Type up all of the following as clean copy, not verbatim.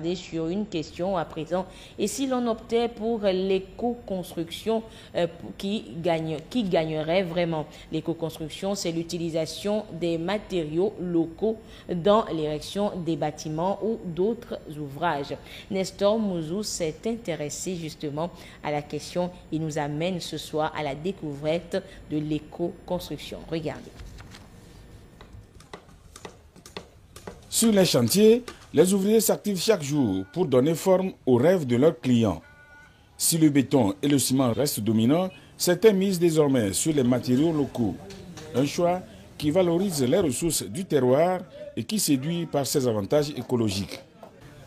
s'attarder sur une question à présent. Et si l'on optait pour l'éco-construction qui gagnerait vraiment? L'éco-construction, c'est l'utilisation des matériaux locaux dans l'érection des bâtiments ou d'autres ouvrages. Nestor Mouzou s'est intéressé justement à la question et nous amène ce soir à la découverte de l'éco-construction. Regardez. Sur les chantiers, les ouvriers s'activent chaque jour pour donner forme aux rêves de leurs clients. Si le béton et le ciment restent dominants, certains misent désormais sur les matériaux locaux. Un choix qui valorise les ressources du terroir et qui séduit par ses avantages écologiques.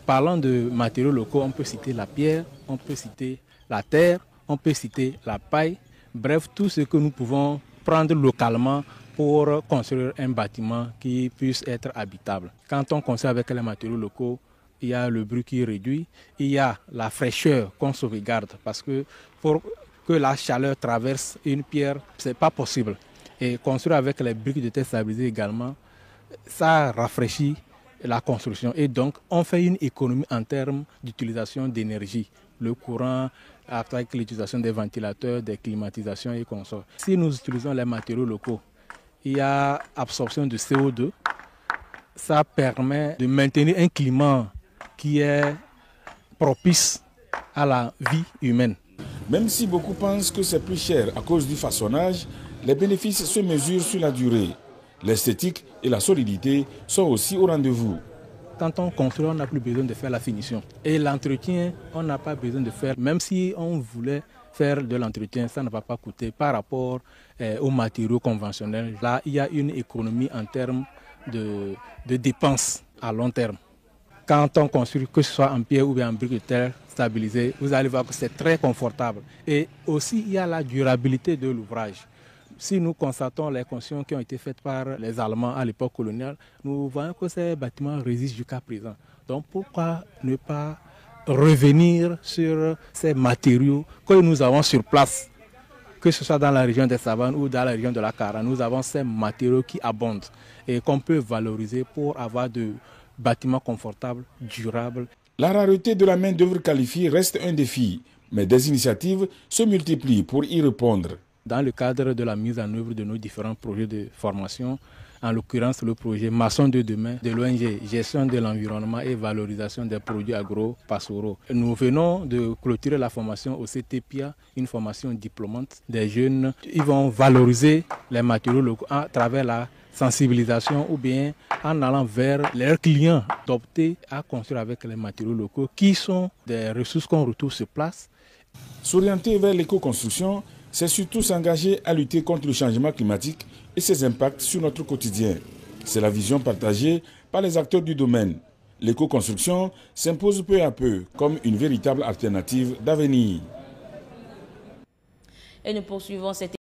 Parlant de matériaux locaux, on peut citer la pierre, on peut citer la terre, on peut citer la paille. Bref, tout ce que nous pouvons prendre localement pour construire un bâtiment qui puisse être habitable. Quand on construit avec les matériaux locaux, il y a le bruit qui est réduit, il y a la fraîcheur qu'on sauvegarde parce que pour que la chaleur traverse une pierre, ce n'est pas possible. Et construire avec les briques de terre stabilisées également, ça rafraîchit la construction et donc on fait une économie en termes d'utilisation d'énergie, le courant avec l'utilisation des ventilateurs, des climatisations et consorts. Si nous utilisons les matériaux locaux, il y a absorption de CO2, ça permet de maintenir un climat qui est propice à la vie humaine. Même si beaucoup pensent que c'est plus cher à cause du façonnage, les bénéfices se mesurent sur la durée. L'esthétique et la solidité sont aussi au rendez-vous. Quand on construit, on n'a plus besoin de faire la finition. Et l'entretien, on n'a pas besoin de faire. Même si on voulait faire de l'entretien, ça ne va pas coûter par rapport aux matériaux conventionnels. Là, il y a une économie en termes de dépenses à long terme. Quand on construit, que ce soit en pierre ou bien en briques de terre stabilisées, vous allez voir que c'est très confortable. Et aussi, il y a la durabilité de l'ouvrage. Si nous constatons les constructions qui ont été faites par les Allemands à l'époque coloniale, nous voyons que ces bâtiments résistent jusqu'à présent. Donc pourquoi ne pas revenir sur ces matériaux que nous avons sur place, que ce soit dans la région des Savanes ou dans la région de la Kara? Nous avons ces matériaux qui abondent et qu'on peut valoriser pour avoir de bâtiments confortables, durables. La rareté de la main-d'œuvre qualifiée reste un défi, mais des initiatives se multiplient pour y répondre. Dans le cadre de la mise en œuvre de nos différents projets de formation, en l'occurrence le projet Maçon de demain de l'ONG Gestion de l'environnement et valorisation des produits agro-pastoraux. Nous venons de clôturer la formation au CTPIA, une formation diplômante des jeunes. Ils vont valoriser les matériaux locaux à travers la sensibilisation ou bien en allant vers leurs clients d'opter à construire avec les matériaux locaux qui sont des ressources qu'on retrouve sur place. S'orienter vers l'éco-construction, c'est surtout s'engager à lutter contre le changement climatique et ses impacts sur notre quotidien. C'est la vision partagée par les acteurs du domaine. L'éco-construction s'impose peu à peu comme une véritable alternative d'avenir. Et nous poursuivons cette